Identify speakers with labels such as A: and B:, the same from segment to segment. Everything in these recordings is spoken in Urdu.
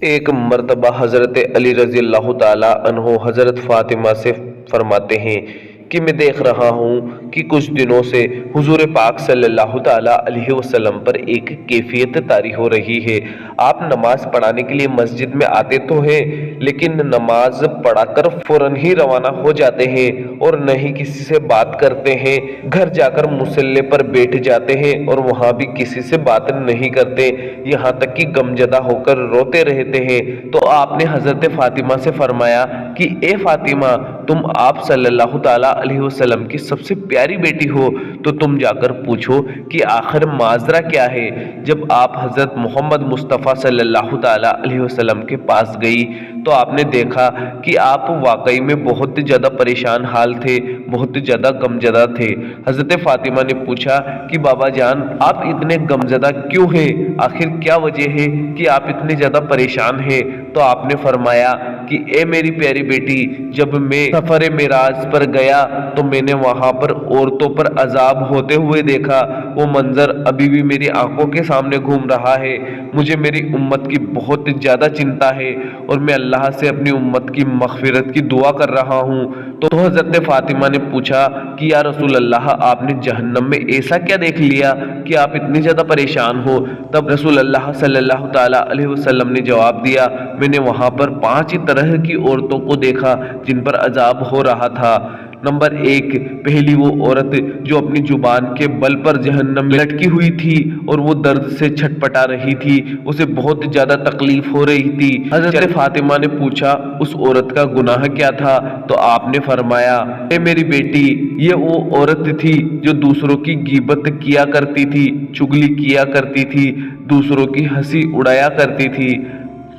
A: ایک مرتبہ حضرت علی رضی اللہ تعالیٰ عنہ حضرت فاطمہ سے فرماتے ہیں کہ میں دیکھ رہا ہوں کہ کچھ دنوں سے حضور پاک صلی اللہ تعالیٰ علیہ وسلم پر ایک کیفیت طاری ہو رہی ہے۔ آپ نماز پڑھانے کے لیے مسجد میں آتے تو ہیں، لیکن نماز پڑھا کر فوراً ہی روانہ ہو جاتے ہیں اور نہ ہی کسی سے بات کرتے ہیں۔ گھر جا کر مصلی پر بیٹھ جاتے ہیں اور وہاں بھی کسی سے بات نہیں کرتے، یہاں تک کہ غمزدہ ہو کر روتے رہتے ہیں۔ تو آپ نے حضرت فاطمہ سے فرمایا کہ اے فاطمہ، تم آپ صلی اللہ تعالیٰ علیہ وسلم کی سب سے پیاری بیٹی ہو، تو تم جا کر پوچھو کہ آخر ماجرا کیا ہے۔ جب آپ حضرت محمد مصطفیٰ صلی اللہ تعالیٰ علیہ وسلم کے پاس گئی تو آپ نے دیکھا کہ آپ واقعی میں بہت زیادہ پریشان حال تھے، بہت زیادہ غمزدہ تھے۔ حضرت فاطمہ نے پوچھا کہ بابا جان، آپ اتنے غمزدہ کیوں ہیں؟ آخر کیا وجہ ہے کہ آپ اتنے زیادہ پریشان ہیں؟ تو آپ نے فرمایا کہ اے میری پیاری بیٹی، جب میں سفر معراج پر گیا تو میں نے وہاں پر عورتوں پر عذاب ہوتے ہوئے دیکھا۔ وہ منظر ابھی بھی میری آنکھوں کے سامنے گھوم رہا ہے۔ مجھے میری امت کی بہت زیادہ چنتا ہے اور میں اللہ سے اپنی امت کی مغفرت کی دعا کر رہا ہوں۔ تو حضرت فاطمہ نے پوچھا کہ یا رسول اللہ، آپ نے جہنم میں ایسا کیا دیکھ لیا کہ آپ اتنے زیادہ پریشان ہو؟ تب رسول اللہ صلی اللہ تعالیٰ علیہ وسلم نے جواب دیا، میں نے وہاں پر 5 طرح کی عورتوں کو دیکھا جن پر عذاب ہو رہا تھا۔ نمبر 1، پہلی وہ عورت جو اپنی زبان کے بل پر جہنم میں لٹکی ہوئی تھی اور وہ درد سے چھٹپٹا رہی تھی، اسے بہت زیادہ تکلیف ہو رہی تھی۔ حضرت فاطمہ نے پوچھا اس عورت کا گناہ کیا تھا؟ تو آپ نے فرمایا، اے میری بیٹی، یہ وہ عورت تھی جو دوسروں کی غیبت کیا کرتی تھی، چغلی کیا کرتی تھی، دوسروں کی ہنسی اڑایا کرتی تھی۔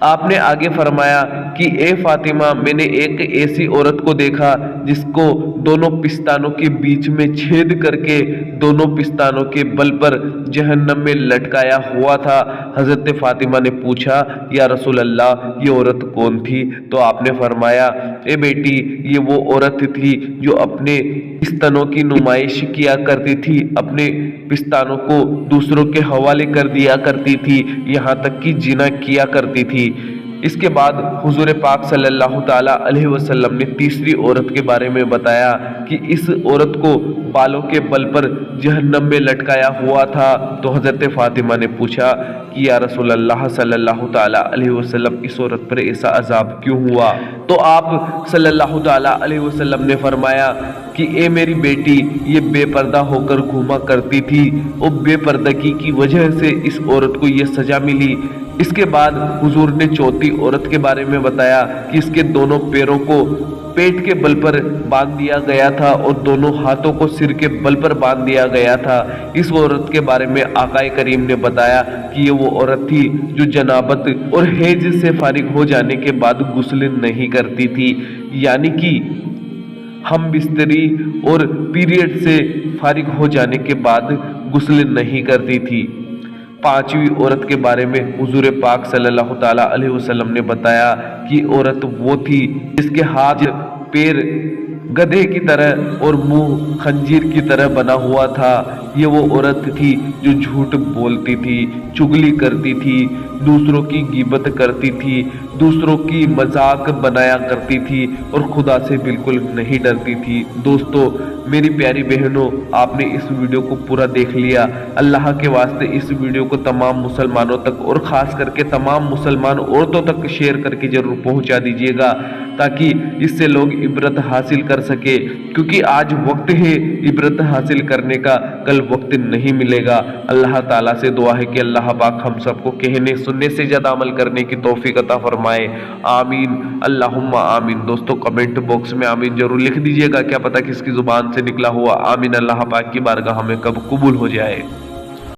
A: آپ نے آگے فرمایا کہ اے فاطمہ، میں نے ایک ایسی عورت کو دیکھا جس کو دونوں پستانوں کے بیچ میں چھید کر کے دونوں پستانوں کے بل پر جہنم میں لٹکایا ہوا تھا۔ حضرت فاطمہ نے پوچھا یا رسول اللہ، یہ عورت کون تھی؟ تو آپ نے فرمایا، اے بیٹی، یہ وہ عورت تھی جو اپنے پستانوں کی نمائش کیا کرتی تھی، اپنے پستانوں کو دوسروں کے حوالے کر دیا کرتی تھی، یہاں تک کہ زنا کیا کرتی تھی۔ اس کے بعد حضور پاک صلی اللہ تعالیٰ علیہ وسلم نے تیسری عورت کے بارے میں بتایا کہ اس عورت کو بالوں کے بل پر جہنم میں لٹکایا ہوا تھا۔ تو حضرت فاطمہ نے پوچھا کہ یا رسول اللہ صلی اللہ تعالیٰ علیہ وسلم، اس عورت پر ایسا عذاب کیوں ہوا؟ تو آپ صلی اللہ تعالیٰ علیہ وسلم نے فرمایا کہ اے میری بیٹی، یہ بے پردہ ہو کر گھوما کرتی تھی اور بے پردگی کی وجہ سے اس عورت کو یہ سزا ملی۔ اس کے بعد حضور نے چوتھی عورت کے بارے میں بتایا کہ اس کے دونوں پیروں کو پیٹ کے بل پر باندھ دیا گیا تھا اور دونوں ہاتھوں کو سر کے بل پر باندھ دیا گیا تھا۔ اس عورت کے بارے میں آقا کریم نے بتایا کہ یہ وہ عورت تھی جو جنابت اور حیض سے فارغ ہو جانے کے بعد غسل نہیں کرتی تھی، یعنی کہ ہم بستری اور پیریڈ سے فارغ ہو جانے کے بعد غسل نہیں کرتی تھی۔ 5ویں عورت کے بارے میں حضور پاک صلی اللہ تعالیٰ علیہ وسلم نے بتایا کہ عورت وہ تھی جس کے ہاتھ پیر گدھے کی طرح اور منہ خنزیر کی طرح بنا ہوا تھا۔ یہ وہ عورت تھی جو جھوٹ بولتی تھی، چغلی کرتی تھی، دوسروں کی غیبت کرتی تھی، دوسروں کی مذاق بنایا کرتی تھی اور خدا سے بالکل نہیں ڈرتی تھی۔ دوستو، میری پیاری بہنوں، آپ نے اس ویڈیو کو پورا دیکھ لیا۔ اللہ کے واسطے اس ویڈیو کو تمام مسلمانوں تک اور خاص کر کے تمام مسلمان عورتوں تک شیئر کر کے ضرور پہنچا دیجیے گا، تاکہ اس سے لوگ عبرت حاصل کر سکے، کیونکہ آج وقت ہے عبرت حاصل کرنے کا، کل وقت نہیں ملے گا۔ اللہ تعالیٰ سے دعا ہے کہ اللہ پاک ہم سب کو کہنے سننے سے زیادہ عمل کرنے کی توفیق عطا فرمائے، آمین اللہم آمین۔ دوستو کمنٹ باکس میں آمین ضرور لکھ دیجیے گا، کیا پتہ کس کی زبان سے نکلا ہوا آمین اللہ پاک کی بارگاہ میں کب قبول ہو جائے۔